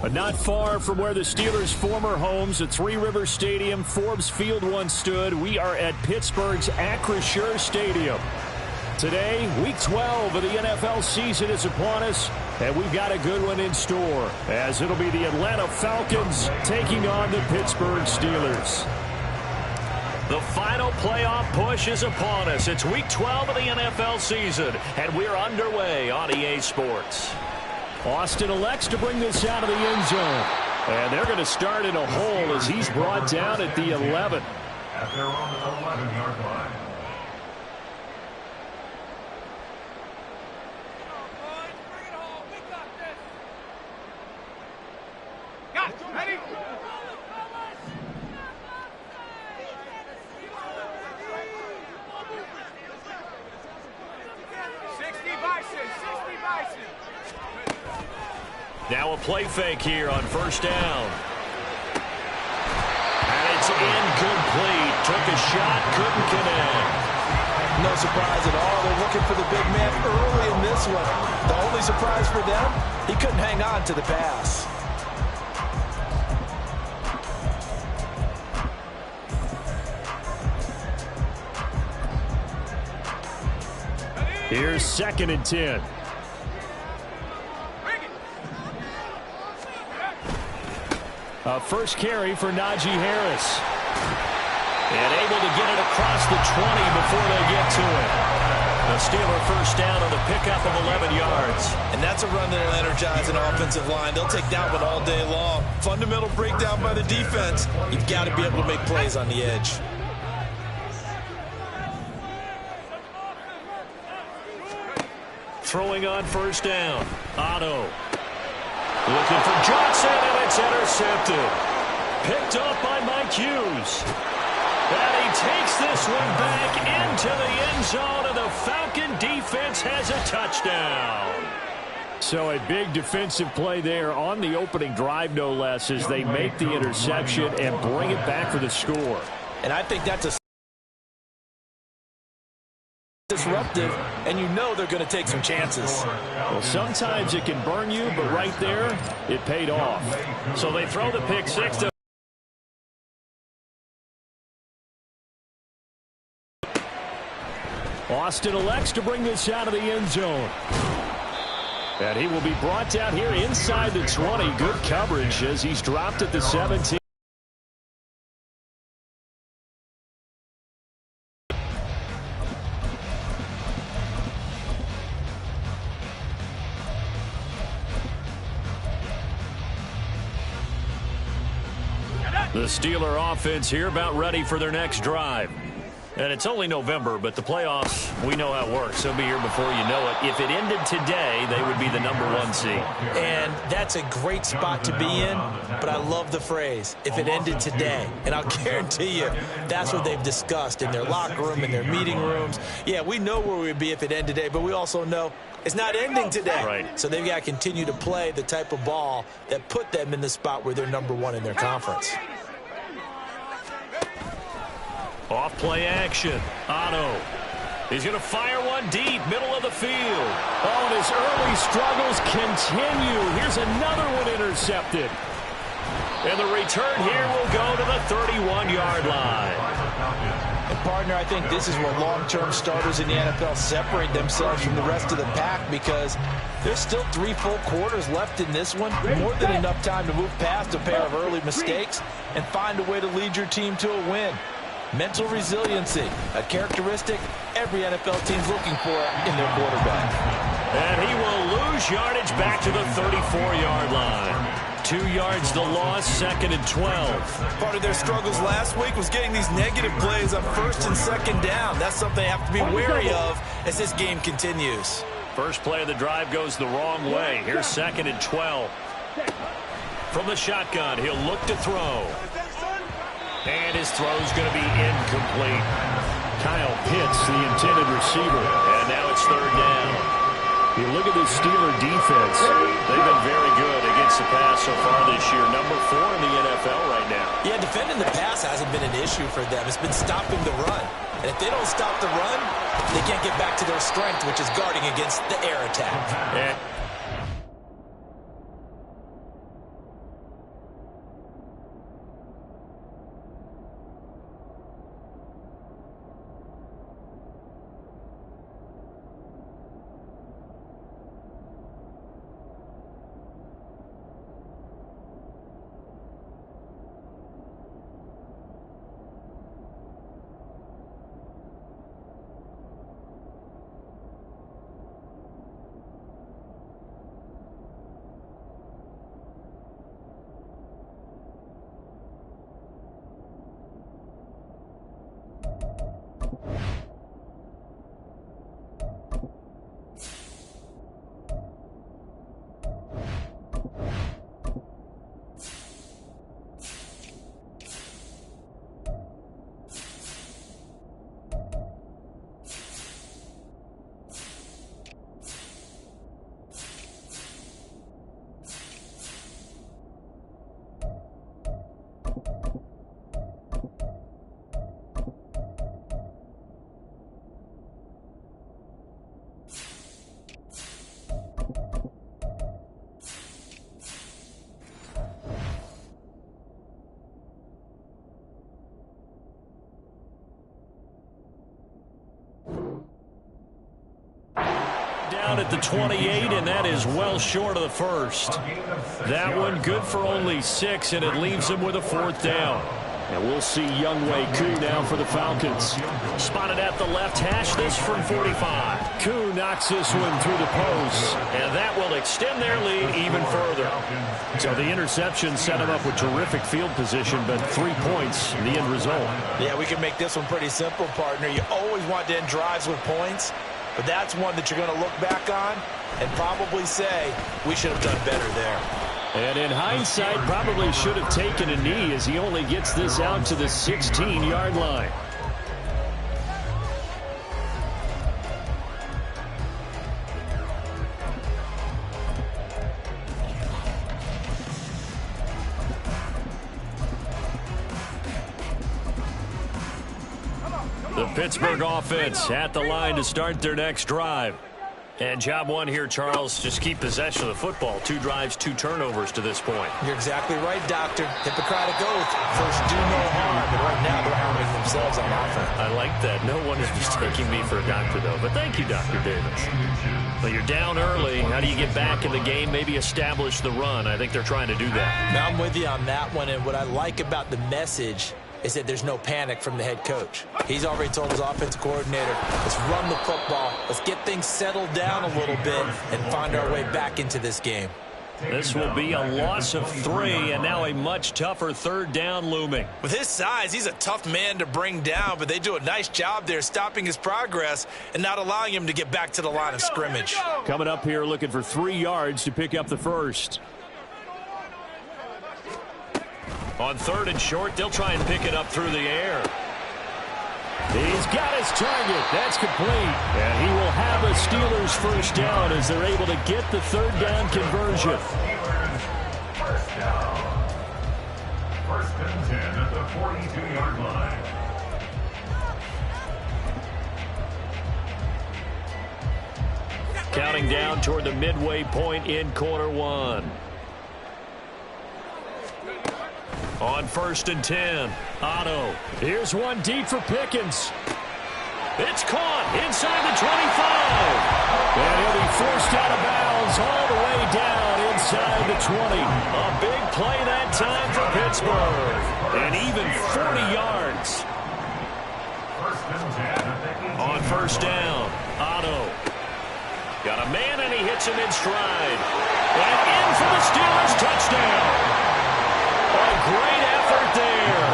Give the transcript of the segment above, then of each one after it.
But not far from where the Steelers' former homes at Three Rivers Stadium, Forbes Field once stood, we are at Pittsburgh's Acrisure Stadium. Today, Week 12 of the NFL season is upon us, and we've got a good one in store, as it'll be the Atlanta Falcons taking on the Pittsburgh Steelers. The final playoff push is upon us. It's Week 12 of the NFL season, and we're underway on EA Sports. Austin elects to bring this out of the end zone. And they're going to start in a hole as he's brought down at the 11. At their own 11-yard line. Ready? Now a play fake here on first down. And it's incomplete. Took a shot, couldn't connect. No surprise at all. They're looking for the big man early in this one. The only surprise for them, he couldn't hang on to the pass. Here's 2nd and 10. A first carry for Najee Harris. And able to get it across the 20 before they get to it. A Steeler first down on the pickup of 11 yards. And that's a run that will energize an offensive line. They'll take that one all day long. Fundamental breakdown by the defense. You've got to be able to make plays on the edge. Throwing on first down. Otto. Looking for Johnson, and it's intercepted. Picked up by Mike Hughes. And he takes this one back into the end zone, and the Falcon defense has a touchdown. So a big defensive play there on the opening drive, no less, as they make the interception and bring it back for the score. And I think that's a disruptive, and you know they're going to take some chances. Well, sometimes it can burn you, but right there, it paid off. So they throw the pick six to Austin elects to bring this out of the end zone. And he will be brought down here inside the 20. Good coverage as he's dropped at the 17. The Steeler offense here about ready for their next drive. And it's only November, but the playoffs, we know how it works. They'll be here before you know it. If it ended today, they would be the #1 seed. And that's a great spot to be in, but I love the phrase, if it ended today. And I'll guarantee you, that's what they've discussed in their locker room, in their meeting rooms. Yeah, we know where we'd be if it ended today, but we also know it's not ending today. Right. So they've got to continue to play the type of ball that put them in the spot where they're #1 in their conference. Off play action. Otto. He's going to fire one deep, middle of the field. Oh, and his early struggles continue. Here's another one intercepted. And the return here will go to the 31-yard line. And partner, I think this is where long-term starters in the NFL separate themselves from the rest of the pack, because there's still 3 full quarters left in this one. More than enough time to move past a pair of early mistakes and find a way to lead your team to a win. Mental resiliency, a characteristic every NFL team's looking for in their quarterback. And he will lose yardage back to the 34-yard line. 2 yards the loss, 2nd and 12. Part of their struggles last week was getting these negative plays on 1st and 2nd down. That's something they have to be wary of as this game continues. First play of the drive goes the wrong way. Here's 2nd and 12. From the shotgun, he'll look to throw. And his throw's going to be incomplete. Kyle Pitts, the intended receiver. And now it's 3rd down. You look at the Steeler defense. They've been very good against the pass so far this year. #4 in the NFL right now. Yeah, defending the pass hasn't been an issue for them. It's been stopping the run. And if they don't stop the run, they can't get back to their strength, which is guarding against the air attack. down at the 28, and that is well short of the first. That one good for only 6, and it leaves them with a 4th down. And we'll see Younghoe Koo now for the Falcons. Spotted at the left hash, this from 45. Koo knocks this one through the post, and that will extend their lead even further. So the interception set them up with terrific field position, but 3 points in the end result. Yeah, we can make this one pretty simple, partner. You always want to end drives with points, but that's one that you're going to look back on and probably say, we should have done better there. And in hindsight, probably should have taken a knee as he only gets this out to the 16-yard line. The Pittsburgh offense at the line to start their next drive. And job one here, Charles, just keep possession of the football. 2 drives, 2 turnovers to this point. You're exactly right, Doctor. Hippocratic oath. First, do no harm. And right now, they're harming themselves on offense. I like that. No one is mistaking me for a doctor, though. But thank you, Dr. Davis. But you're down early. How do you get back in the game? Maybe establish the run. I think they're trying to do that. Now, I'm with you on that one. And what I like about the message is that there's no panic from the head coach. He's already told his offensive coordinator, let's run the football, let's get things settled down a little bit and find our way back into this game. This will be a loss of 3, and now a much tougher 3rd down looming. With his size, he's a tough man to bring down, but they do a nice job there stopping his progress and not allowing him to get back to the line of scrimmage. Coming up here looking for 3 yards to pick up the first. On 3rd and short, they'll try and pick it up through the air. He's got his target. That's complete. And he will have a Steelers first down as they're able to get the 3rd down conversion. First down. 1st and 10 at the 42-yard line. Counting down toward the midway point in quarter 1. On 1st and 10, Otto. Here's one deep for Pickens. It's caught inside the 25. And he'll be forced out of bounds all the way down inside the 20. A big play that time for Pittsburgh. And even 40 yards. On 1st down, Otto. Got a man and he hits him in stride. And in for the Steelers touchdown. A great effort there.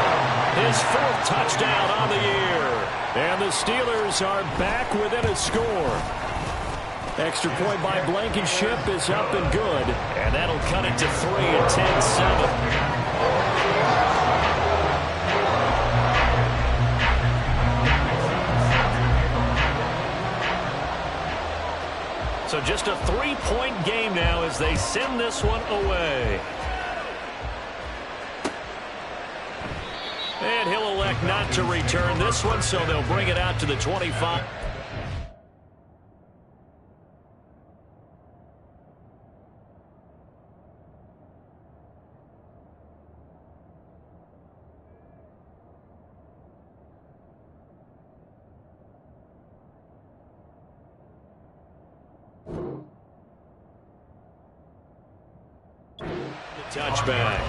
His 4th touchdown on the year. And the Steelers are back within a score. Extra point by Blankenship is up and good. And that'll cut it to 3 at 10-7. So just a 3-point game now as they send this one away. And he'll elect not to return this one, so they'll bring it out to the 25. The touchback.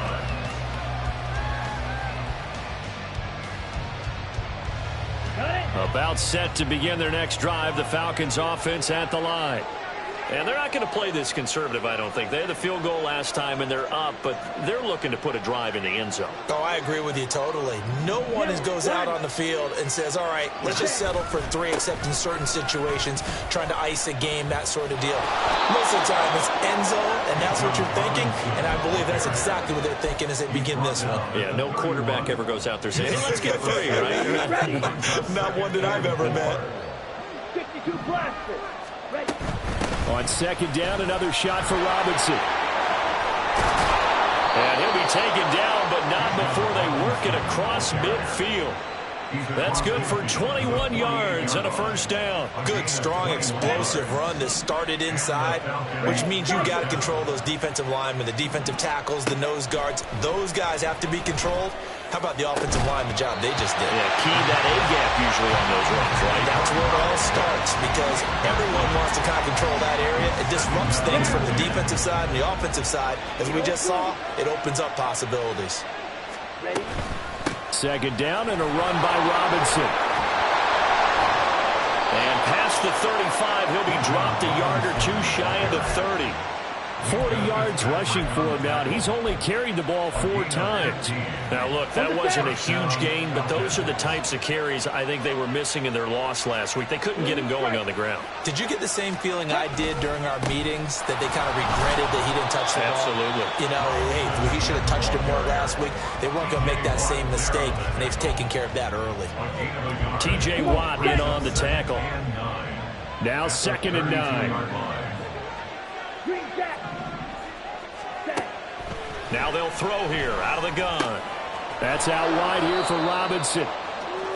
About set to begin their next drive, the Falcons offense at the line. And they're not going to play this conservative, I don't think. They had the field goal last time, and they're up, but they're looking to put a drive in the end zone. Oh, I agree with you totally. No one goes out on the field and says, all right, let's just settle for 3, except in certain situations, trying to ice a game, that sort of deal. Most of the time, it's end zone, and that's what you're thinking, and I believe that's exactly what they're thinking as they begin this one. Yeah, no quarterback ever goes out there saying, hey, let's get 3, right? Not one that I've ever met. 62 blasters. Ready. On 2nd down, another shot for Robinson. And he'll be taken down, but not before they work it across midfield. That's good for 21 yards and a first down. Good, strong, explosive run that started inside, which means you got to control those defensive linemen, the defensive tackles, the nose guards. Those guys have to be controlled. How about the offensive line, the job they just did? Yeah, key that A-gap usually on those runs, right? That's where it all starts. because everyone wants to kind of control that area. It disrupts things from the defensive side and the offensive side. As we just saw, it opens up possibilities. Ready? Second down and a run by Robinson. And past the 35, he'll be dropped a yard or two shy of the 30. 40 yards rushing for him now. He's only carried the ball 4 times. Now, look, that wasn't a huge gain, but those are the types of carries I think they were missing in their loss last week. They couldn't get him going on the ground. Did you get the same feeling I did during our meetings, that they kind of regretted that he didn't touch the ball? Absolutely. You know, hey, he should have touched it more last week. They weren't going to make that same mistake, and they've taken care of that early. T.J. Watt in on the tackle. Now 2nd and 9. Now they'll throw here out of the gun. That's out wide here for Robinson.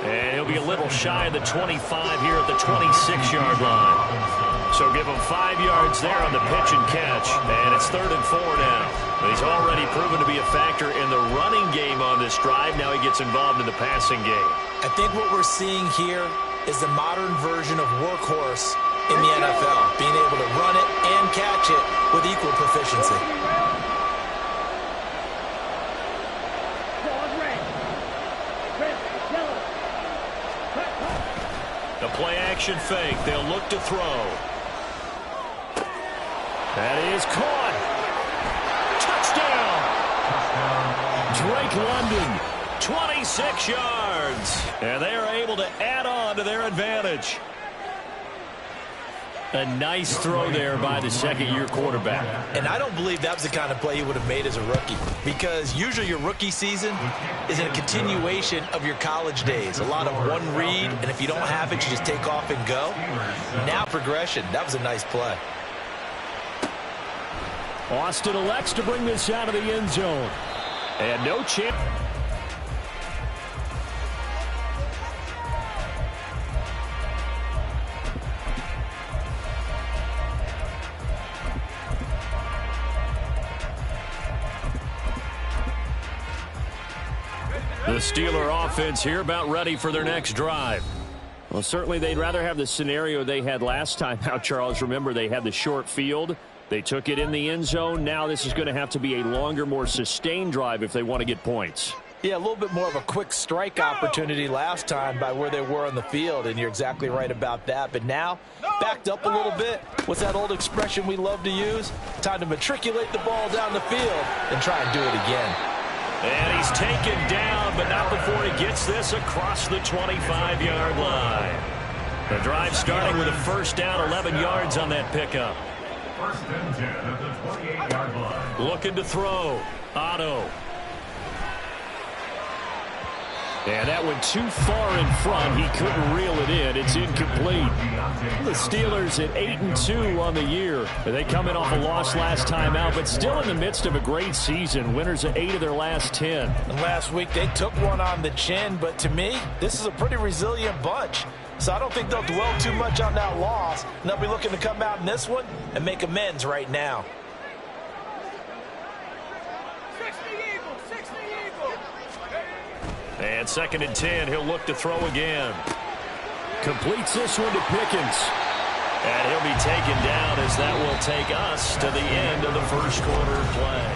And he'll be a little shy of the 25 here at the 26-yard line. So give him 5 yards there on the pitch and catch. And it's 3rd and 4 now. But he's already proven to be a factor in the running game on this drive. Now he gets involved in the passing game. I think what we're seeing here is the modern version of workhorse in the NFL, being able to run it and catch it with equal proficiency. The play-action fake. They'll look to throw. That is caught. Touchdown. Drake London, 26 yards. And they are able to add on to their advantage. A nice throw there by the second-year quarterback. And I don't believe that was the kind of play he would have made as a rookie, because usually your rookie season is a continuation of your college days. A lot of one read, and if you don't have it, you just take off and go. Now progression. That was a nice play. Austin elects to bring this out of the end zone. And no chance. The Steeler offense here about ready for their next drive. Well, certainly they'd rather have the scenario they had last time out, Charles. Remember, they had the short field. They took it in the end zone. Now this is going to have to be a longer, more sustained drive if they want to get points. Yeah, a little bit more of a quick strike opportunity last time by where they were on the field, and you're exactly right about that. But now, backed up a little bit. What's that old expression we love to use? Time to matriculate the ball down the field and try and do it again. And he's taken down, but not before he gets this across the 25-yard line. The drive starting with a first down, 11 yards on that pickup. 1st and 10 at the 28-yard line. Looking to throw. Otto. And that went too far in front. He couldn't reel it in. It's incomplete. The Steelers at 8-2 on the year. They come in off a loss last time out, but still in the midst of a great season. Winners of 8 of their last 10. And last week they took one on the chin, but to me, this is a pretty resilient bunch. So I don't think they'll dwell too much on that loss. And they'll be looking to come out in this one and make amends right now. And 2nd and 10, he'll look to throw again. Completes this one to Pickens. And he'll be taken down as that will take us to the end of the first quarter of play.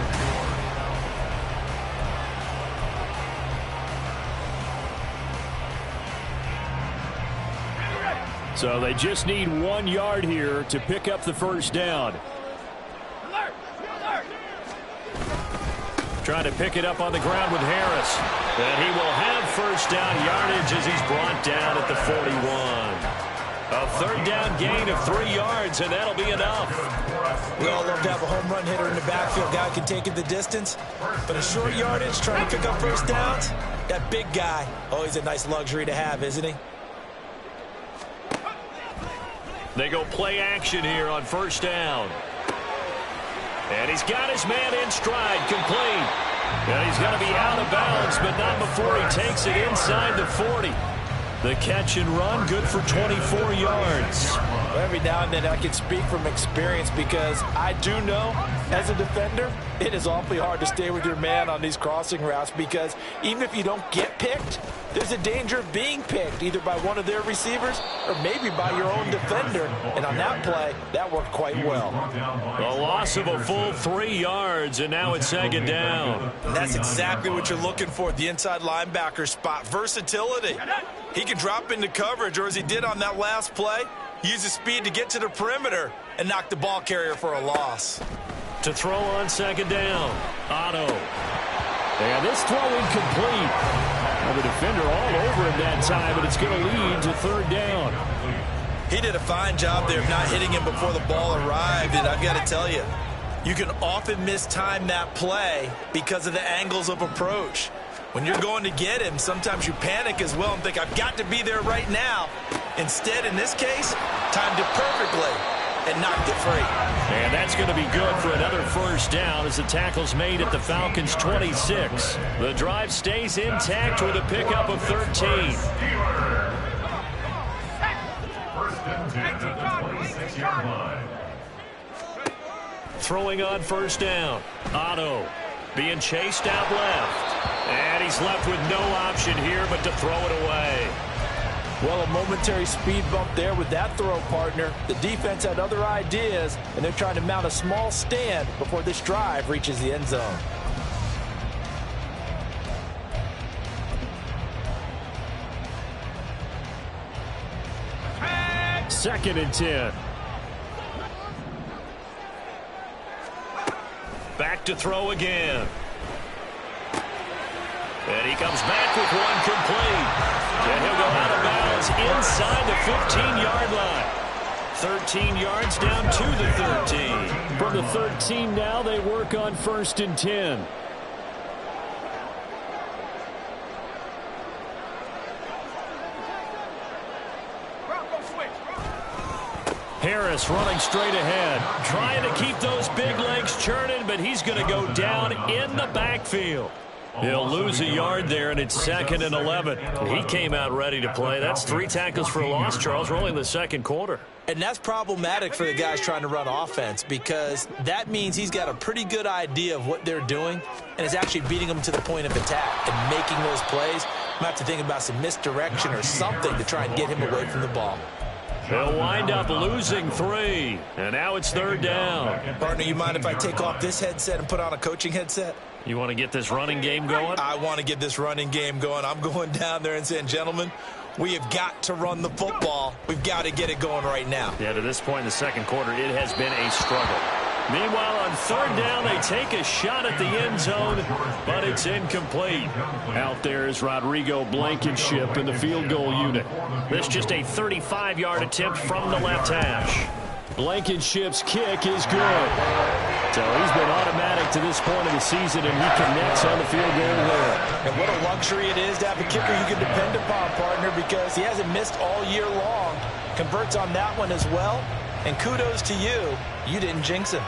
So they just need 1 yard here to pick up the first down. Trying to pick it up on the ground with Harris. And he will have first down yardage as he's brought down at the 41. A 3rd down gain of 3 yards, and that'll be enough. We all love to have a home run hitter in the backfield. Guy can take it the distance. But a short yardage, trying to pick up first downs, that big guy, always a nice luxury to have, isn't he? They go play action here on first down. And he's got his man in stride, complete. And he's going to be out of bounds, but not before he takes it inside the 40. The catch and run, good for 24 yards. Every now and then I can speak from experience because I do know, as a defender, it is awfully hard to stay with your man on these crossing routes because even if you don't get picked, there's a danger of being picked either by one of their receivers or maybe by your own defender. And on that play, that worked quite well. A loss of a full 3 yards, and now it's second down. And that's exactly what you're looking for at the inside linebacker spot. Versatility. He can drop into coverage, or as he did on that last play, use his speed to get to the perimeter and knock the ball carrier for a loss. To throw on second down, Otto. And this throw incomplete. Well, the defender all over him that time, but it's going to lead to third down. He did a fine job there of not hitting him before the ball arrived, and I've got to tell you, you can often mistime that play because of the angles of approach. When you're going to get him, sometimes you panic as well and think, I've got to be there right now. Instead, in this case, timed it perfectly and knocked it free. And that's going to be good for another first down as the tackle's made at the Falcons' 26. The drive stays intact with a pickup of 13. First and 10 at the 26-yard line. Throwing on first down, Otto being chased out left. And he's left with no option here but to throw it away. Well, a momentary speed bump there with that throw, partner. The defense had other ideas, and they're trying to mount a small stand before this drive reaches the end zone. Second and 10. Back to throw again. And he comes back with one complete. And he'll go out of bounds inside the 15-yard line. 13 yards down to the 13. From the 13 now, they work on first and 10. Harris running straight ahead, trying to keep those big legs churning, but he's going to go down in the backfield. He'll lose a yard there, and it's second and 11. He came out ready to play. That's 3 tackles for a loss, Charles, rolling the second quarter. And that's problematic for the guys trying to run offense because that means he's got a pretty good idea of what they're doing and is actually beating them to the point of attack and making those plays. Might have to think about some misdirection or something to try and get him away from the ball. They'll wind up losing 3, and now it's third down. Partner, you mind if I take off this headset and put on a coaching headset? You want to get this running game going? I want to get this running game going. I'm going down there and saying, gentlemen, we have got to run the football. We've got to get it going right now. Yeah, to this point in the second quarter, it has been a struggle. Meanwhile, on third down, they take a shot at the end zone, but it's incomplete. Out there is Rodrigo Blankenship in the field goal unit. This just a 35-yard attempt from the left hash. Blankenship's kick is good. So he's been automatic to this point of the season, and he connects on the field goal there. And what a luxury it is to have a kicker you can depend upon, partner, because he hasn't missed all year long. Converts on that one as well. And kudos to you. You didn't jinx him.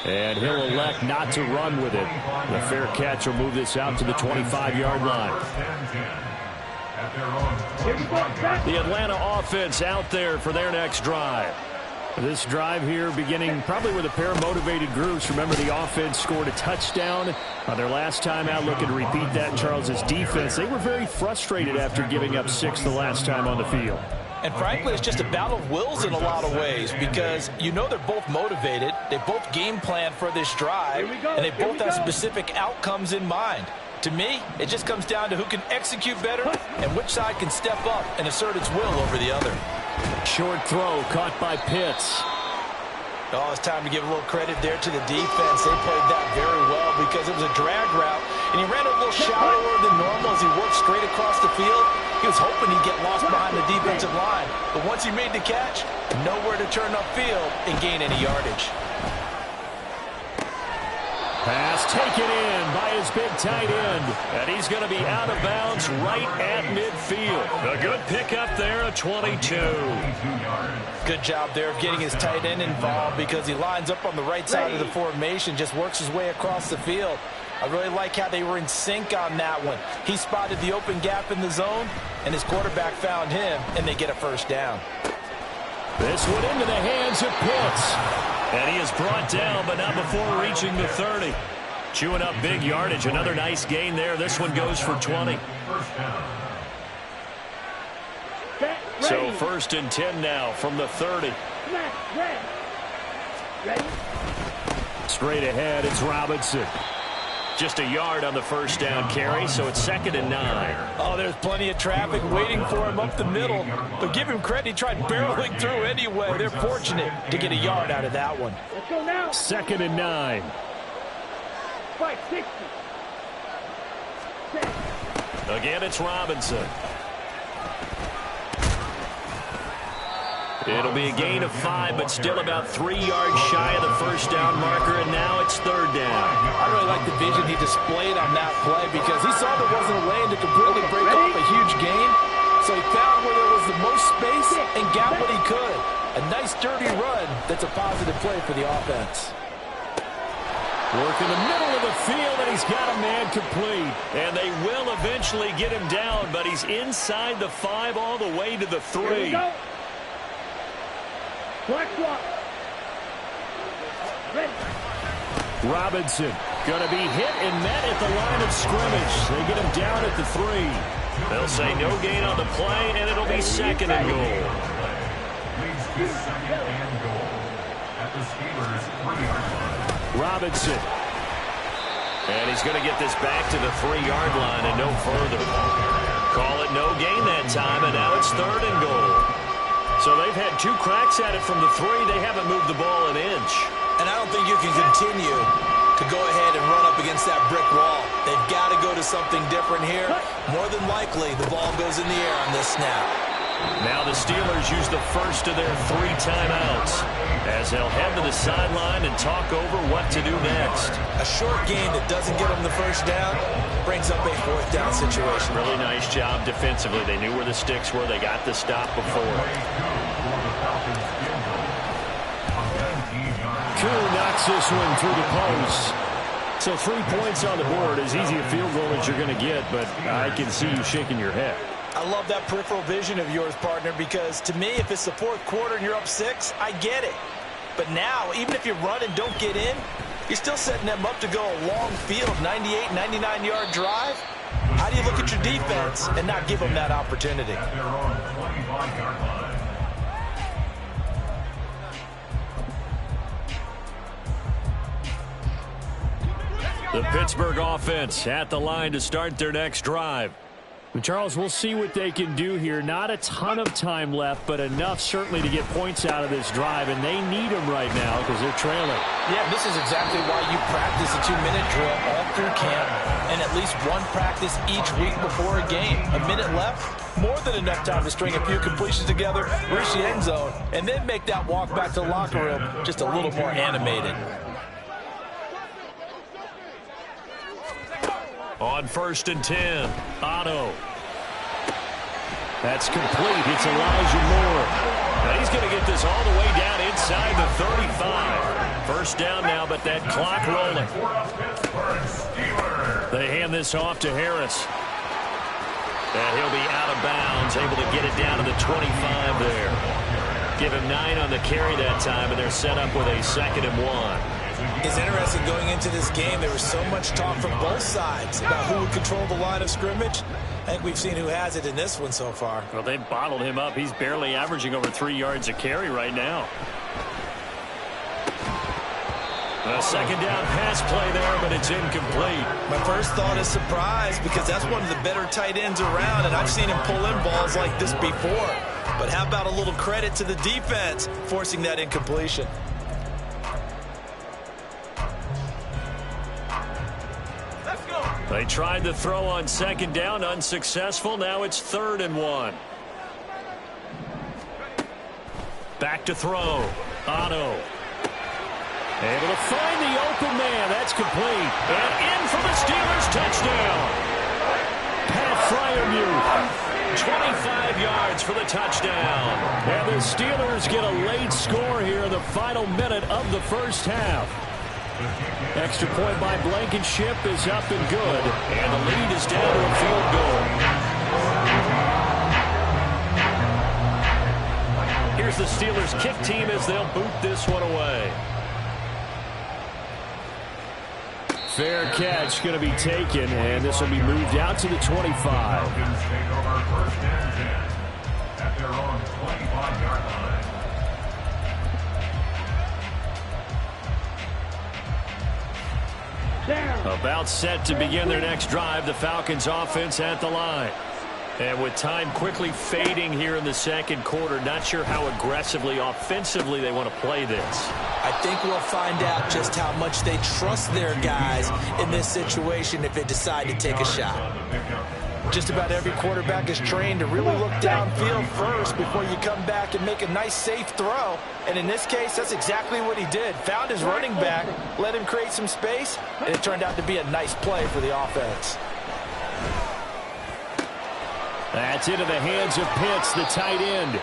And he'll elect not to run with it. The fair catch will move this out to the 25-yard line. The Atlanta offense out there for their next drive. This drive here beginning probably with a pair of motivated groups. Remember, the offense scored a touchdown their last time out. Looking to repeat that. Charles's defense, they were very frustrated after giving up 6 the last time on the field. And frankly, it's just a battle of wills in a lot of ways because you know they're both motivated. They both game plan for this drive, and they both have specific outcomes in mind. To me, it just comes down to who can execute better and which side can step up and assert its will over the other. Short throw caught by Pitts. Oh, it's time to give a little credit there to the defense. They played that very well because it was a drag route, and he ran a little shallower than normal as he worked straight across the field. He was hoping he'd get lost behind the defensive line, but once he made the catch, nowhere to turn upfield and gain any yardage. Pass taken in by his big tight end, and he's going to be out of bounds right at midfield. A good pickup there, a 22. Good job there of getting his tight end involved because he lines up on the right side of the formation, just works his way across the field. I really like how they were in sync on that one. He spotted the open gap in the zone, and his quarterback found him, and they get a first down. This one into the hands of Pitts. And he is brought down, but not before reaching the 30. Chewing up big yardage. Another nice gain there. This one goes for 20. So 1st and 10 now from the 30. Straight ahead, it's Robinson. Just a yard on the first down carry, so it's 2nd and 9. Oh, there's plenty of traffic waiting for him up the middle. But give him credit, he tried barreling through anyway. They're fortunate to get a yard out of that one. Let's go now. 2nd and 9. 560. Again, it's Robinson. It'll be a gain of 5, but still about 3 yards shy of the first down marker, and now it's 3rd down. I really like the vision he displayed on that play because he saw there wasn't a lane to completely break off a huge gain. So he found where there was the most space and got what he could. A nice, dirty run that's a positive play for the offense. Work in the middle of the field, and he's got a man complete. And they will eventually get him down, but he's inside the 5 all the way to the 3. Ready. Robinson going to be hit and met at the line of scrimmage. They get him down at the 3. They'll say no gain on the play, and it'll be 2nd and goal. Leads to 2nd and goal at the Steelers' 3-yard line. Robinson. And he's going to get this back to the 3-yard line and no further. Call it no gain that time, and now it's 3rd and goal. So they've had 2 cracks at it from the 3. They haven't moved the ball an inch. And I don't think you can continue to go ahead and run up against that brick wall. They've got to go to something different here. More than likely, the ball goes in the air on this snap. Now the Steelers use the first of their 3 timeouts as they'll head to the sideline and talk over what to do next. A short game that doesn't get them the first down brings up a 4th down situation. Really nice job defensively. They knew where the sticks were. They got the stop before. Koo knocks this one through the post. So 3 points on the board. As easy a field goal as you're going to get, but I can see you shaking your head. I love that peripheral vision of yours, partner, because to me, if it's the 4th quarter and you're up 6, I get it. But now, even if you run and don't get in, you're still setting them up to go a long field, 98, 99-yard drive. How do you look at your defense and not give them that opportunity? At their own 25-yard line. The Pittsburgh offense at the line to start their next drive. Charles, we'll see what they can do here. Not a ton of time left, but enough certainly to get points out of this drive, and they need them right now because they're trailing. Yeah, this is exactly why you practice a 2-minute drill all through camp and at least one practice each week before a game. A minute left, more than enough time to string a few completions together, reach the end zone, and then make that walk back to the locker room just a little more animated. On 1st and 10, Otto. That's complete. It's Elijah Moore. Now he's going to get this all the way down inside the 35. First down now, but that clock rolling. They hand this off to Harris. And he'll be out of bounds, able to get it down to the 25 there. Give him 9 on the carry that time, and they're set up with a 2nd and 1. It's interesting going into this game. There was so much talk from both sides about who would control the line of scrimmage. I think we've seen who has it in this one so far. Well, they bottled him up. He's barely averaging over 3 yards a carry right now. A 2nd down pass play there, but it's incomplete. My first thought is surprise because that's one of the better tight ends around, and I've seen him pull in balls like this before. But how about a little credit to the defense forcing that incompletion? They tried to throw on 2nd down, unsuccessful. Now it's 3rd and 1. Back to throw. Otto. Able to find the open man. That's complete. And in for the Steelers touchdown. Pat Fryermuth. 25 yards for the touchdown. And the Steelers get a late score here in the final minute of the first half. Extra point by Blankenship is up and good. And the lead is down to a field goal. Here's here's the Steelers kick team as they'll boot this one away. Fair catch going to be taken, and this will be moved out to the 25. Falcons take over first and 10 at their own 25-yard line. About set to begin their next drive, the Falcons offense at the line. And with time quickly fading here in the second quarter, not sure how aggressively, offensively they want to play this. I think we'll find out just how much they trust their guys in this situation if they decide to take a shot. Just about every quarterback is trained to really look downfield first before you come back and make a nice, safe throw. And in this case, that's exactly what he did. Found his running back, let him create some space, and it turned out to be a nice play for the offense. That's into the hands of Pitts, the tight end.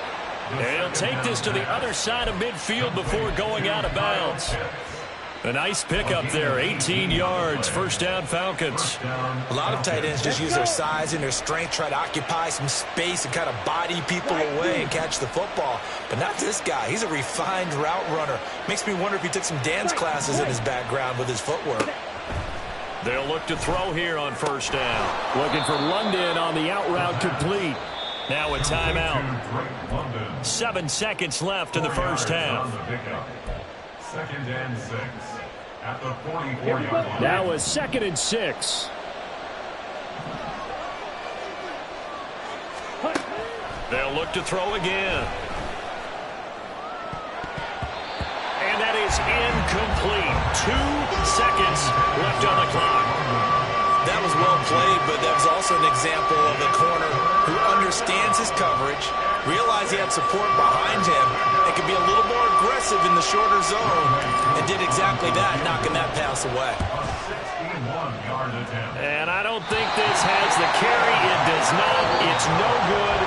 And he'll take this to the other side of midfield before going out of bounds. A nice pickup there, 18 yards, first down Falcons. A lot of tight ends just use their size and their strength, try to occupy some space and kind of body people away and catch the football. But not this guy. He's a refined route runner. Makes me wonder if he took some dance classes in his background with his footwork. They'll look to throw here on first down. Looking for London on the out route complete. Now a timeout. 7 seconds left in the first half. Second and 6 at the 44-yard line. Now a 2nd and 6. They'll look to throw again. And that is incomplete. 2 seconds left on the clock. That was well played, but that was also an example of a corner who understands his coverage, realized he had support behind him, and could be a little more aggressive in the shorter zone, and did exactly that, knocking that pass away. And I don't think this has the carry. It does not. It's no good.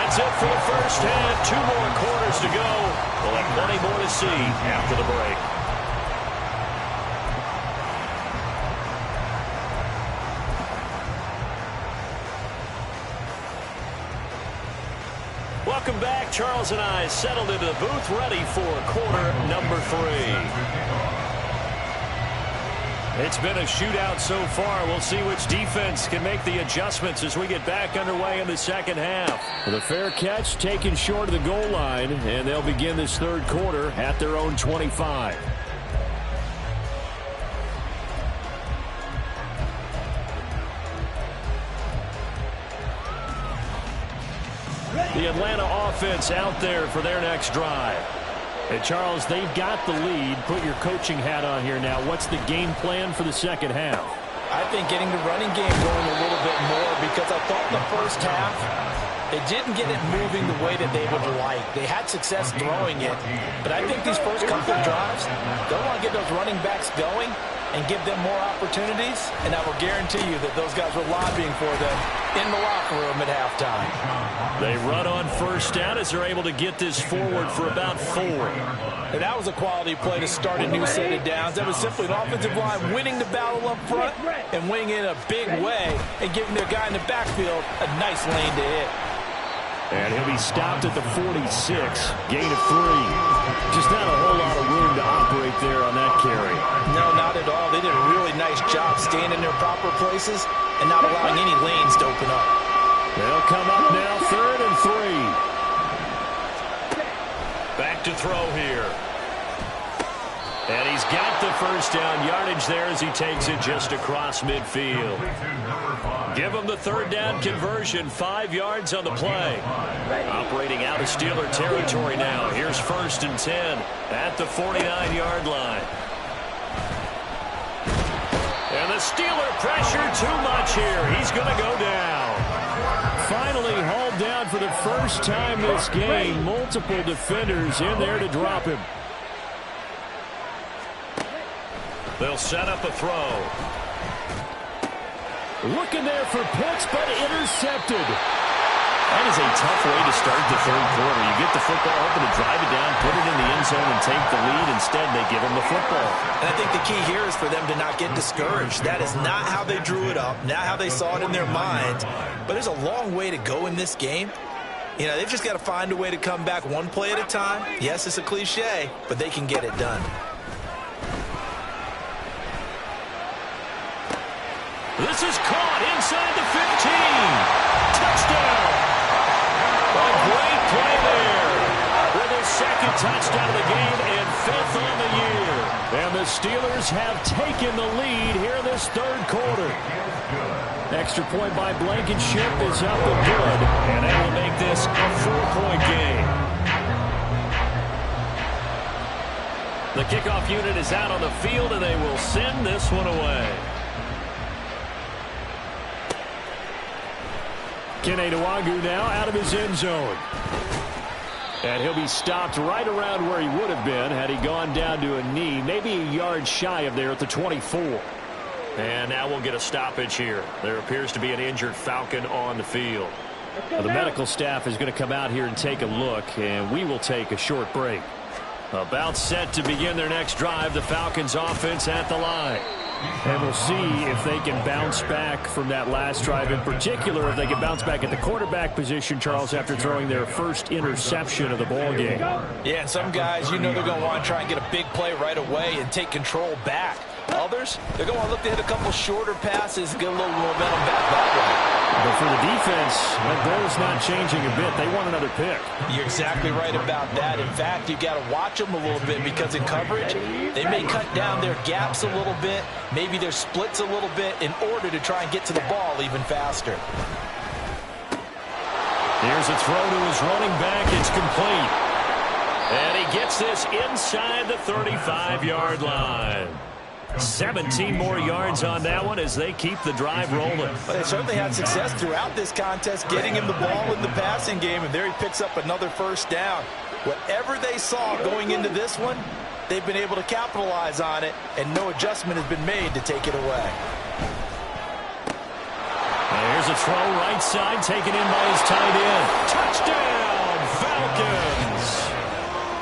That's it for the first half. 2 more quarters to go. We'll have plenty more to see after the break. Welcome back. Charles and I settled into the booth, ready for quarter number 3. It's been a shootout so far. We'll see which defense can make the adjustments as we get back underway in the second half. The fair catch taken short of the goal line, and they'll begin this third quarter at their own 25. The Atlanta offense out there for their next drive. And Charles, they've got the lead. Put your coaching hat on here now. What's the game plan for the second half? I think getting the running game going a little bit more, because I thought in the first half they didn't get it moving the way that they would like. They had success throwing it, but I think these first couple of drives, they'll want to get those running backs going and give them more opportunities, and I will guarantee you that those guys were lobbying for them in the locker room at halftime. They run on first down as they're able to get this forward for about 4. And that was a quality play to start a new set of downs. That was simply an offensive line winning the battle up front and winning in a big way and giving their guy in the backfield a nice lane to hit. And he'll be stopped at the 46, gain of 3. Just not a whole lot of room to operate there on that carry. No, not at all. They did a really nice job staying in their proper places and not allowing any lanes to open up. They'll come up now, 3rd and 3. Back to throw here. And he's got the first down yardage there as he takes it just across midfield. Give him the third down conversion, 5 yards on the play. Operating out of Steeler territory now. Here's 1st and 10 at the 49-yard line. And the Steeler pressure too much here. He's going to go down. Finally hauled down for the first time this game. Multiple defenders in there to drop him. They'll set up a throw. Looking there for Pitts, but intercepted. That is a tough way to start the third quarter. You get the football open to drive it down, put it in the end zone, and take the lead. Instead, they give him the football. And I think the key here is for them to not get discouraged. That is not how they drew it up, not how they saw it in their minds. But there's a long way to go in this game. You know, they've just got to find a way to come back one play at a time. Yes, it's a cliche, but they can get it done. This is caught inside the 15. Touchdown. A great play there. With his second touchdown of the game and 5th on the year. And the Steelers have taken the lead here this third quarter. Extra point by Blankenship is up and good. And that will make this a 4-point game. The kickoff unit is out on the field, and they will send this one away. Kene Nwagu now out of his end zone. And he'll be stopped right around where he would have been had he gone down to a knee, maybe a yard shy of there at the 24. And now we'll get a stoppage here. There appears to be an injured Falcon on the field. Well, the medical staff is going to come out here and take a look, and we will take a short break. About set to begin their next drive, the Falcons offense at the line. And we'll see if they can bounce back from that last drive. In particular, if they can bounce back at the quarterback position, Charles, after throwing their first interception of the ball game. Yeah, and some guys, you know they're going to want to try and get a big play right away and take control back. Others, they're going to look to hit a couple shorter passes, get a little momentum back that way. But for the defense, that goal's not changing a bit. They want another pick. You're exactly right about that. In fact, you've got to watch them a little bit because in coverage, they may cut down their gaps a little bit, maybe their splits a little bit in order to try and get to the ball even faster. Here's a throw to his running back. It's complete. And he gets this inside the 35-yard line. 17 more yards on that one as they keep the drive rolling. But they certainly had success throughout this contest, getting him the ball in the passing game, and there he picks up another first down. Whatever they saw going into this one, they've been able to capitalize on it, and no adjustment has been made to take it away. And here's a throw right side, taken in by his tight end. Touchdown, Falcons!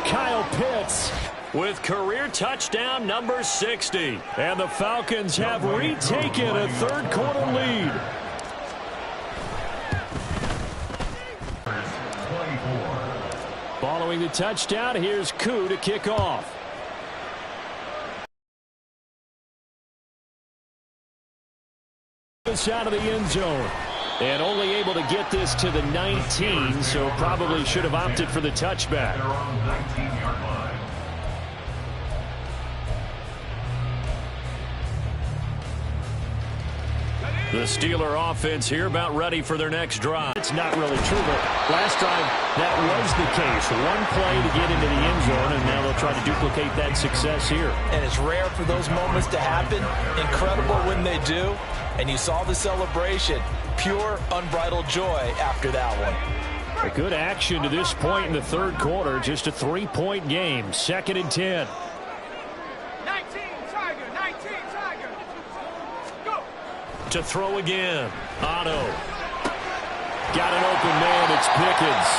Kyle Pitts with career touchdown number 60. And the Falcons have retaken a third quarter lead. 24. Following the touchdown, here's Koo to kick off. This out of the end zone. And only able to get this to the 19, so probably should have opted for the touchback. They're on the 19-yard line. The Steeler offense here about ready for their next drive. It's not really true, but last drive, that was the case. One play to get into the end zone, and now they'll try to duplicate that success here. And it's rare for those moments to happen. Incredible when they do. And you saw the celebration. Pure, unbridled joy after that one. A good action to this point in the third quarter. Just a 3-point game. 2nd and 10. 19, Tiger, 19, Tiger. Go. To throw again. Otto. Got an open man. It's Pickens.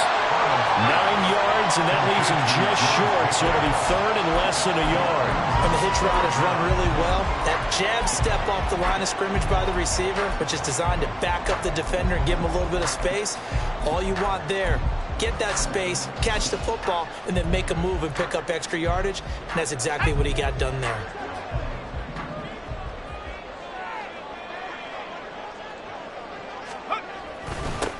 9 yards, and that leaves him just short, so it'll be 3rd and less than a yard. And the hitch route is run really well. That jab step off the line of scrimmage by the receiver, which is designed to back up the defender and give him a little bit of space. All you want there, get that space, catch the football, and then make a move and pick up extra yardage. And that's exactly what he got done there.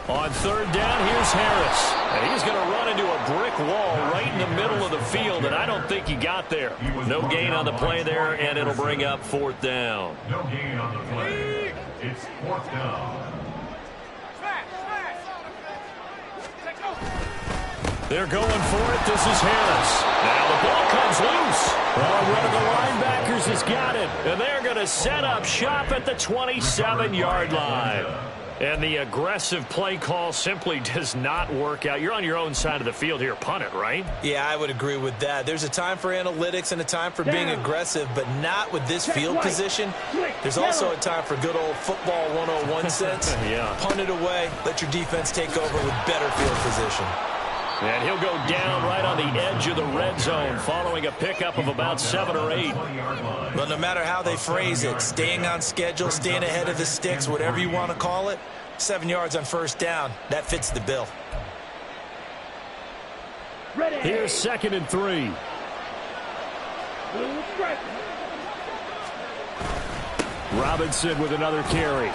On 3rd down, here's Harris. And he's going to run into a brick wall right in the middle of the field, and I don't think he got there. No gain on the play there, and it'll bring up 4th down. No gain on the play. It's 4th down. They're going for it. This is Harris. Now the ball comes loose. Well, one of the linebackers has got it. And they're going to set up shop at the 27-yard line. And the aggressive play call simply does not work out. You're on your own side of the field here. Punt it, right? Yeah, I would agree with that. There's a time for analytics and a time for being aggressive, but not with this field position. There's also a time for good old football 101 sense. Yeah. Punt it away. Let your defense take over with better field position. And he'll go down right on the edge of the red zone following a pickup of about 7 or 8. But no matter how they phrase it, staying on schedule, staying ahead of the sticks, whatever you want to call it, 7 yards on 1st down, that fits the bill. Here's 2nd and 3. Robinson with another carry.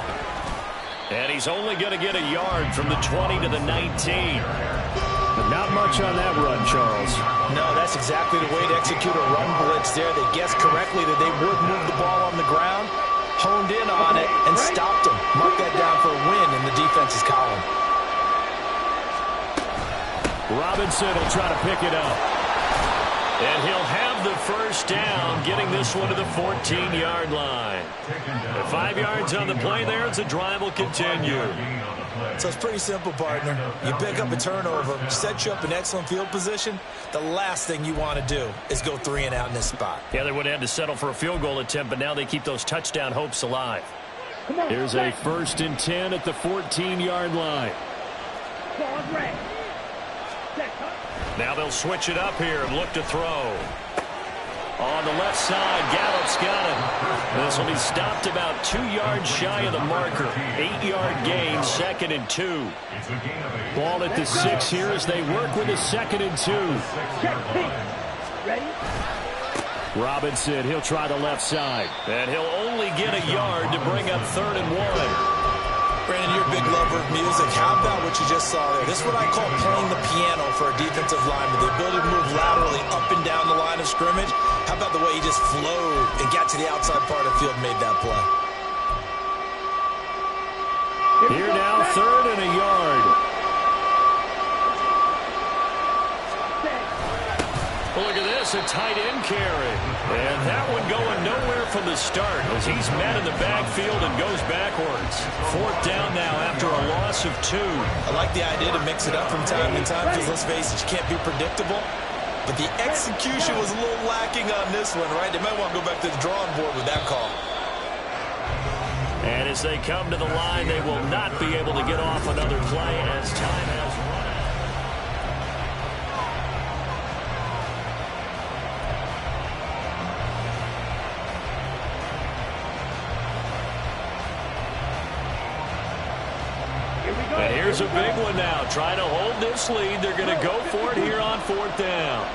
And he's only going to get a yard from the 20 to the 19. But not much on that run, Charles. No, that's exactly the way to execute a run blitz there. They guessed correctly that they would move the ball on the ground, honed in on it, and stopped them. Mark that down for a win in the defense's column. Robinson will try to pick it up. And he'll have the first down, getting this one to the 14-yard line. 5 yards on the play there as the drive will continue. So it's pretty simple, partner. You pick up a turnover, set you up in excellent field position. The last thing you want to do is go 3 and out in this spot. Yeah, they would have had to settle for a field goal attempt, but now they keep those touchdown hopes alive. Here's a 1st and 10 at the 14-yard line. Now they'll switch it up here and look to throw. On the left side, Gallup's got him. This will be stopped about 2 yards shy of the marker. 8-yard gain, 2nd and 2. Ball at the 6 here as they work with a 2nd and 2. Robinson, he'll try the left side. And he'll only get a yard to bring up 3rd and 1. Brandon, you're a big lover of music. How about what you just saw there? This is what I call playing the piano for a defensive lineman. The ability to move laterally up and down the line of scrimmage. How about the way he just flowed and got to the outside part of the field and made that play? Here now, 3rd and a yard. Well, look at this, a tight end carry. And that one going nowhere from the start as he's met in the backfield and goes backwards. 4th down now after a loss of 2. I like the idea to mix it up from time to time because, let's face it, you can't be predictable. But the execution was a little lacking on this one, right? They might want to go back to the drawing board with that call. And as they come to the line, they will not be able to get off another play as time has run out. And here's a big one now. Trying to hold this lead. They're going to go for it here on 4th down.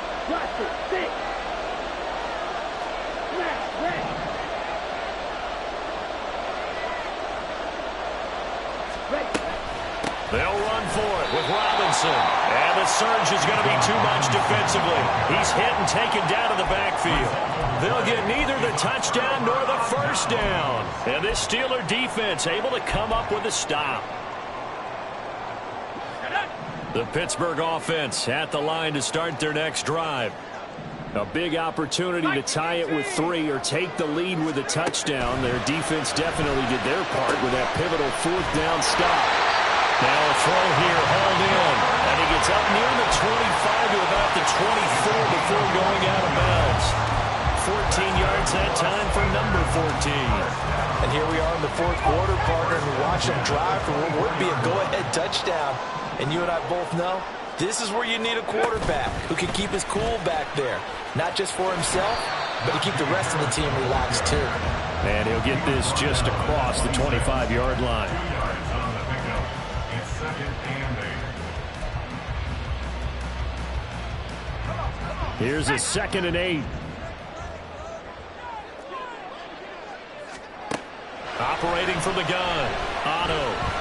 They'll run for it with Robinson. And the surge is going to be too much defensively. He's hit and taken down to the backfield. They'll get neither the touchdown nor the first down. And this Steeler defense able to come up with a stop. The Pittsburgh offense at the line to start their next drive. A big opportunity to tie it with 3 or take the lead with a touchdown. Their defense definitely did their part with that pivotal 4th down stop. Now a throw here, hauled in. And he gets up near the 25 to about the 24 before going out of bounds. 14 yards that time for number 14. And here we are in the 4th quarter, partner, and we watch them drive for what would be a go-ahead touchdown. And you and I both know this is where you need a quarterback who can keep his cool back there. Not just for himself, but to keep the rest of the team relaxed too. And he'll get this just across the 25-yard line. Here's a 2nd and 8. Operating from the gun, Otto.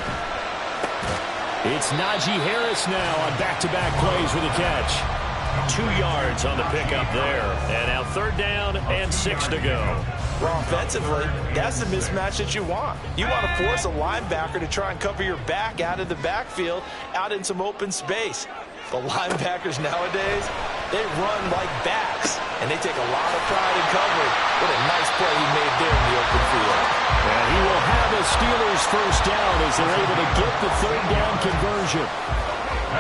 It's Najee Harris now on back-to-back plays with a catch. 2 yards on the pickup there. And now 3rd down and 6 to go. Well, offensively, that's the mismatch that you want. You want to force a linebacker to try and cover your back out of the backfield, out in some open space. But linebackers nowadays, they run like backs, and they take a lot of pride in coverage. What a nice play he made there in the open field. And he will have a Steelers first down as they're able to get the 3rd down conversion.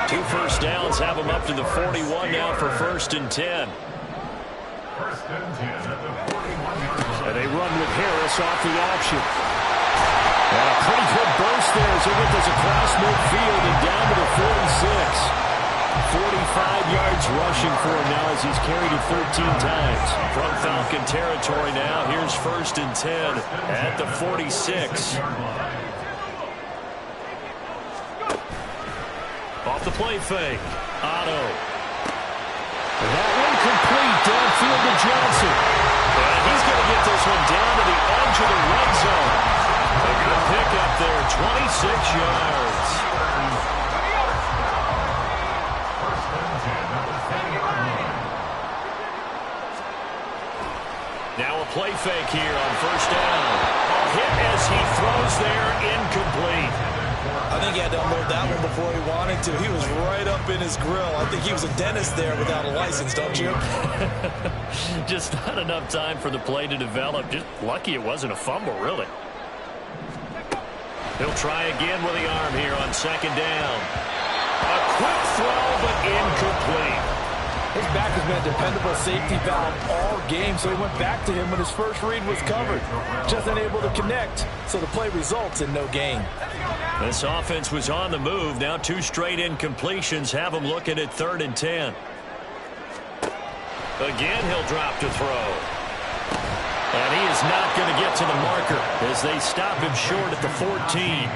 2 first downs have them up to the 41 now for 1st and 10. And they run with Harris off the option. And a pretty good burst there as it went across midfield and down to the 46. 45 yards rushing for him now as he's carried it 13 times. From Falcon territory now, here's 1st and 10 at the 46. Off the play fake, Otto. downfield to Johnson. And he's going to get this one down to the edge of the red zone. A good pick up there, 26 yards. Now a play fake here on first down. A hit as he throws there, incomplete. I think he had to unload that one before he wanted to. He was right up in his grill. I think he was a dentist there without a license, don't you? Just not enough time for the play to develop. Just lucky it wasn't a fumble, really. He'll try again with the arm here on second down. A quick throw, but incomplete. His back has been a dependable safety valve all game, so he went back to him when his first read was covered. Just unable to connect, so the play results in no gain. This offense was on the move. Now 2 straight incompletions have him looking at 3rd and 10. Again, he'll drop to throw. And he is not going to get to the marker as they stop him short at the 14.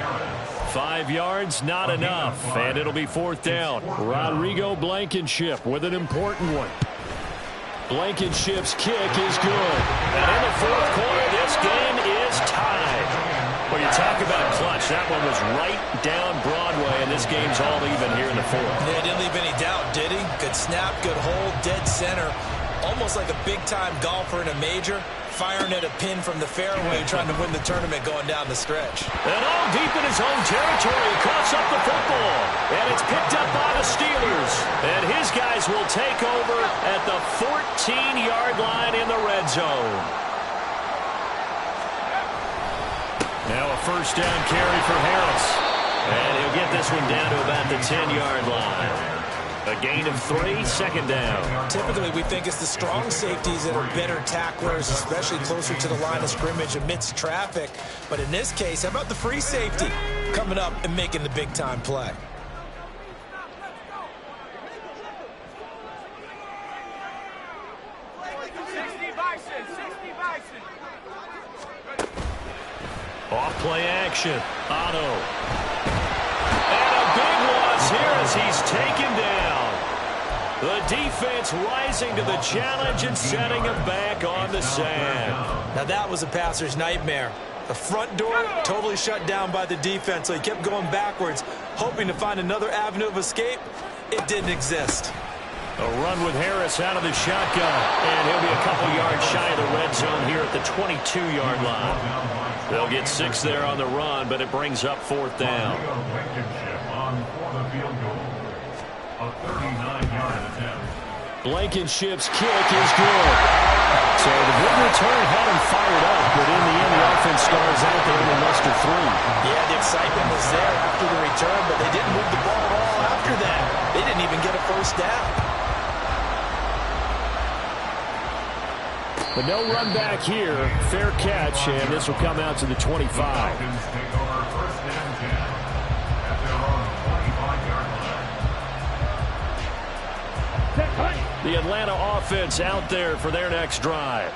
5 yards, not enough, and it'll be 4th down. Rodrigo Blankenship with an important one. Blankenship's kick is good. And in the 4th quarter, this game is tied. Well, you talk about clutch. That one was right down Broadway, and this game's all even here in the 4th. Yeah, didn't leave any doubt, did he? Good snap, good hold, dead center. Almost like a big-time golfer in a major, firing at a pin from the fairway, trying to win the tournament going down the stretch. And all deep in his own territory, coughs up the football. And it's picked up by the Steelers. And his guys will take over at the 14-yard line in the red zone. Now a first down carry for Harris. And he'll get this one down to about the 10-yard line. A gain of 3, second down. Typically, we think it's the strong safeties that are better tacklers, especially closer to the line of scrimmage amidst traffic. But in this case, how about the free safety coming up and making the big-time play? Off-play action. Otto. And a big loss here as he's taken down. The defense rising to the challenge and setting him back on the sand. Now that was a passer's nightmare. The front door totally shut down by the defense, so he kept going backwards, hoping to find another avenue of escape. It didn't exist. A run with Harris out of the shotgun, and he'll be a couple yards shy of the red zone here at the 22-yard line. They'll get 6 there on the run, but it brings up 4th down. Blankenship's kick is good. So the good return had him fired up, but in the end, the offense stars out there in Lester 3. Yeah, the excitement was there after the return, but they didn't move the ball at all after that. They didn't even get a first down. But no run back here. Fair catch, and this will come out to the 25. The Atlanta offense out there for their next drive.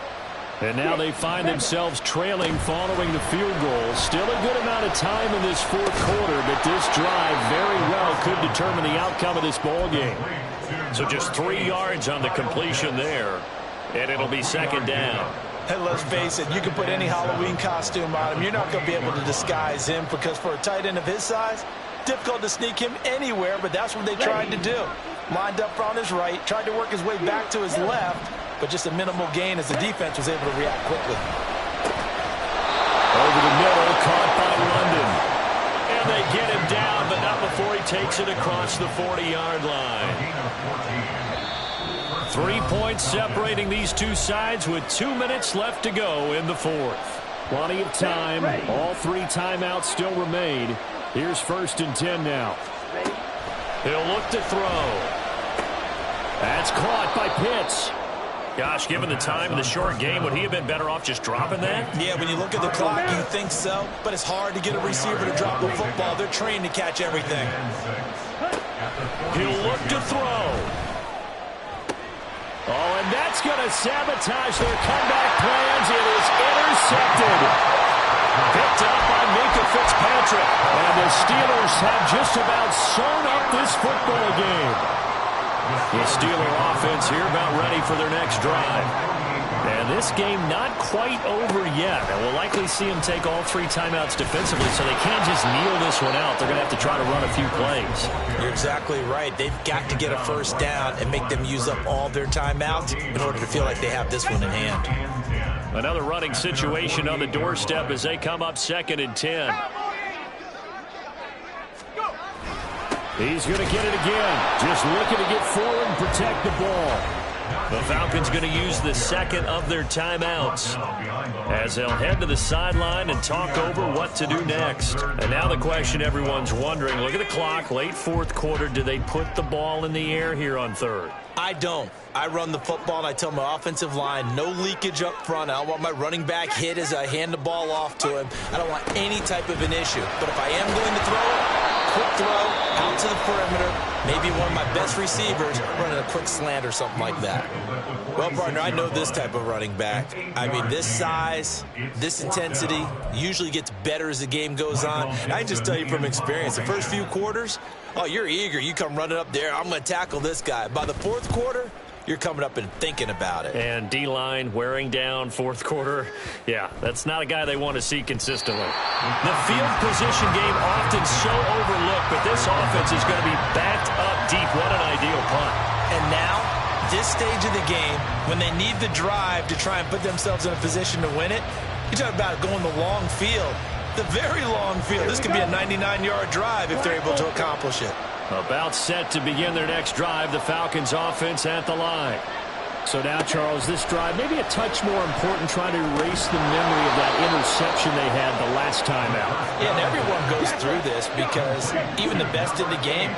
And now they find themselves trailing following the field goal. Still a good amount of time in this 4th quarter, but this drive very well could determine the outcome of this ball game. So just 3 yards on the completion there, and it'll be 2nd down. And let's face it, you can put any Halloween costume on him. You're not going to be able to disguise him because for a tight end of his size, difficult to sneak him anywhere, but that's what they tried to do. Lined up on his right, tried to work his way back to his left, but just a minimal gain as the defense was able to react quickly. Over the middle, caught by London. And they get him down, but not before he takes it across the 40-yard line. 3 points separating these two sides with 2 minutes left to go in the 4th. Plenty of time. All 3 timeouts still remain. Here's 1st and 10 now. He'll look to throw. That's caught by Pitts. Gosh, given the time of the short game, would he have been better off just dropping that? Yeah, when you look at the clock, you think so, but it's hard to get a receiver to drop a football. They're trained to catch everything. He'll look to throw. Oh, and that's going to sabotage their comeback plans. It is intercepted. Picked up by Minkah Fitzpatrick. And the Steelers have just about sewn up this football game. The Steeler offense here about ready for their next drive. And this game not quite over yet. And we'll likely see them take all 3 timeouts defensively, so they can't just kneel this one out. They're going to have to try to run a few plays. You're exactly right. They've got to get a first down and make them use up all their timeouts in order to feel like they have this one in hand. Another running situation on the doorstep as they come up 2nd and 10. He's going to get it again. Just looking to get forward and protect the ball. The Falcons going to use the 2nd of their timeouts as they'll head to the sideline and talk over what to do next. And now the question everyone's wondering, look at the clock, late 4th quarter, do they put the ball in the air here on 3rd? I don't. I run the football, and I tell my offensive line, no leakage up front. I don't want my running back hit as I hand the ball off to him. I don't want any type of an issue. But if I am going to throw it, quick throw out to the perimeter, maybe one of my best receivers running a quick slant or something like that. Well, partner, I know this type of running back. I mean, this size, this intensity usually gets better as the game goes on. And I can just tell you from experience, the first few quarters, oh, you're eager. You come running up there, I'm going to tackle this guy. By the 4th quarter, you're coming up and thinking about it. And D-line wearing down 4th quarter. Yeah, that's not a guy they want to see consistently. The field position game often so overlooked, but this offense is going to be backed up deep. What an ideal punt. And now, this stage of the game, when they need the drive to try and put themselves in a position to win it, you talk about going the long field, the very long field. This could be a 99-yard drive if they're able to accomplish it. About set to begin their next drive, the Falcons offense at the line. So now, Charles, this drive maybe a touch more important, trying to erase the memory of that interception they had the last time out. Yeah, and everyone goes through this because even the best in the game,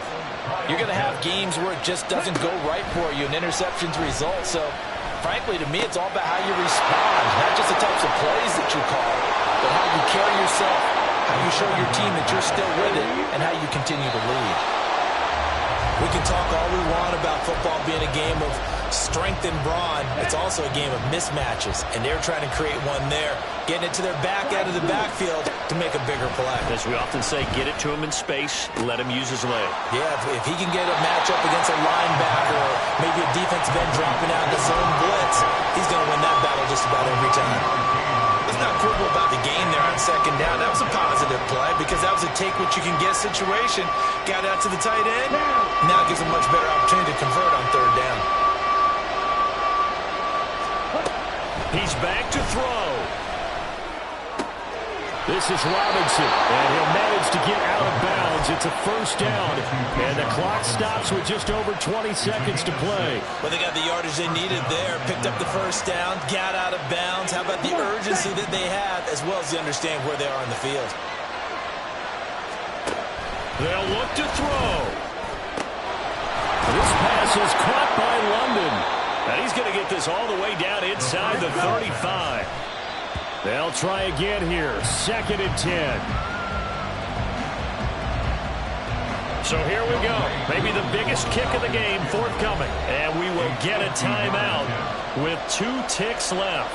you're going to have games where it just doesn't go right for you, and interceptions result. So, frankly, to me, it's all about how you respond, not just the types of plays that you call, but how you carry yourself, how you show your team that you're still with it, and how you continue to lead. We can talk all we want about football being a game of strength and brawn. It's also a game of mismatches, and they're trying to create one there, getting it to their back out of the backfield to make a bigger play. As we often say, get it to him in space, let him use his leg. Yeah, if he can get a matchup against a linebacker or maybe a defensive end dropping out in the zone blitz, he's going to win that battle just about every time. Let's not quibble about the gain there on 2nd down. That was a positive play because that was a take-what-you-can-get situation. Got out to the tight end. Now it gives a much better opportunity to convert on 3rd down. He's back to throw. This is Robinson, and he'll manage to get out of bounds. It's a 1st down, and the clock stops with just over 20 seconds to play. Well, they got the yardage they needed there, picked up the 1st down, got out of bounds. How about the urgency that they have, as well as they understand where they are on the field? They'll look to throw. This pass is caught by London, and he's going to get this all the way down inside the 35. They'll try again here, 2nd and 10. So here we go. Maybe the biggest kick of the game forthcoming. And we will get a timeout with 2 ticks left.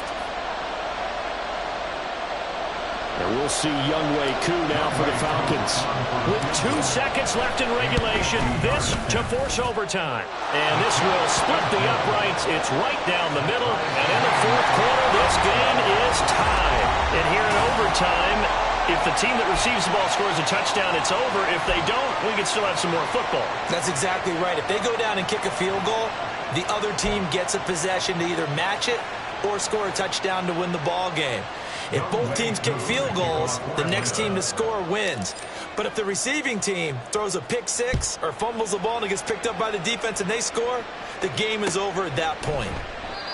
And we'll see Younghoe Koo now for the Falcons. With 2 seconds left in regulation, this to force overtime. And this will split the uprights. It's right down the middle. And in the 4th quarter, this game is tied. And here in overtime, if the team that receives the ball scores a touchdown, it's over. If they don't, we can still have some more football. That's exactly right. If they go down and kick a field goal, the other team gets a possession to either match it or score a touchdown to win the ball game. If both teams kick field goals, the next team to score wins. But if the receiving team throws a pick 6 or fumbles the ball and it gets picked up by the defense and they score, the game is over at that point.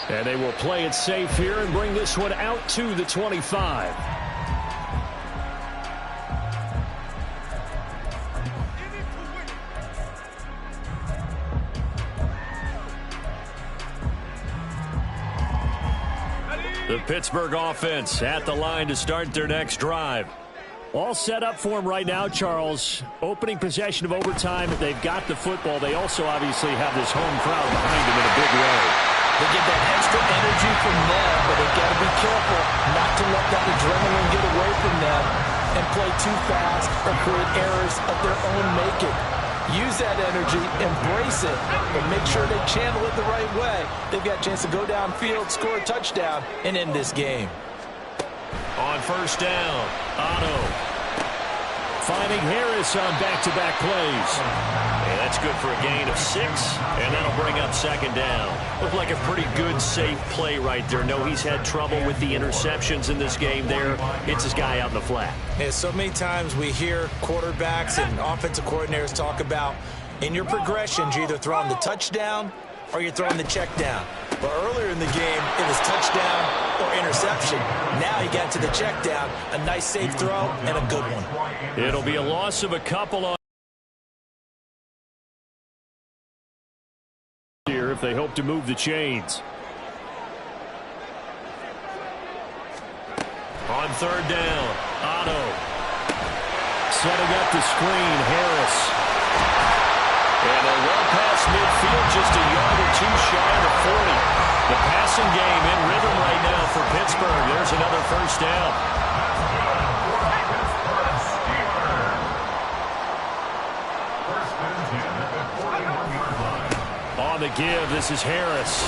And they will play it safe here and bring this one out to the 25. The Pittsburgh offense at the line to start their next drive. All set up for them right now, Charles. Opening possession of overtime. They've got the football. They also obviously have this home crowd behind them in a big way. They get that extra energy from them, but they've got to be careful not to let that adrenaline get away from them and play too fast or create errors of their own making. Use that energy, embrace it, but make sure they channel it the right way. They've got a chance to go downfield, score a touchdown, and end this game. On first down, Otto. Finding Harris on back-to-back plays. And that's good for a gain of 6, and that'll bring up second down. Looked like a pretty good, safe play right there. No, he's had trouble with the interceptions in this game there. Hits his guy out in the flat. Yeah, so many times we hear quarterbacks and offensive coordinators talk about in your progressions, you're either throwing the touchdown or you're throwing the check down. But earlier in the game, it was touchdown or interception. Now he got to the check down. A nice safe throw and a good one. It'll be a loss of a couple on here if they hope to move the chains. On third down, Otto. Setting up the screen, Harris. And a well past midfield, just a yard or two shy of the 40. The passing game in rhythm right now for Pittsburgh. There's another first down. On the give, this is Harris.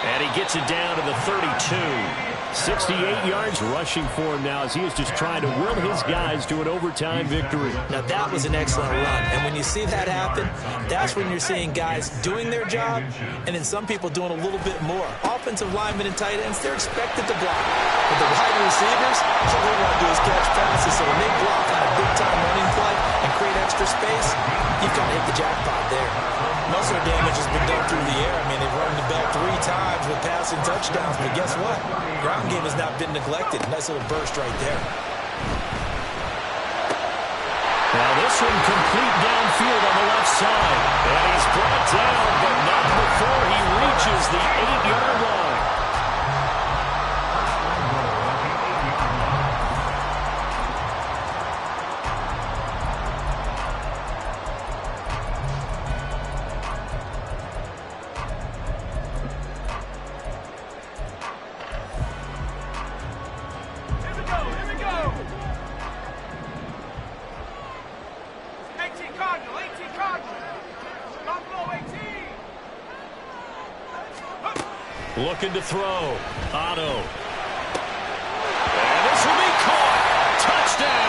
And he gets it down to the 32. 68 yards rushing for him now as he is just trying to will his guys to an overtime victory. Now, that was an excellent run. And when you see that happen, that's when you're seeing guys doing their job and then some people doing a little bit more. Offensive linemen and tight ends, they're expected to block. But the wide receivers, all they want to do is catch passes. So when they block on a big-time running play and create extra space, you've got to hit the jackpot there. Most of the damage has been done through the air. I mean, they've run the ball 3 times with passing touchdowns. But guess what? Ground game has not been neglected. Nice little burst right there. Now this one complete downfield on the left side. And he's brought down, but not before he reaches the 8-yard line. Looking to throw. Otto. And this will be caught. Touchdown.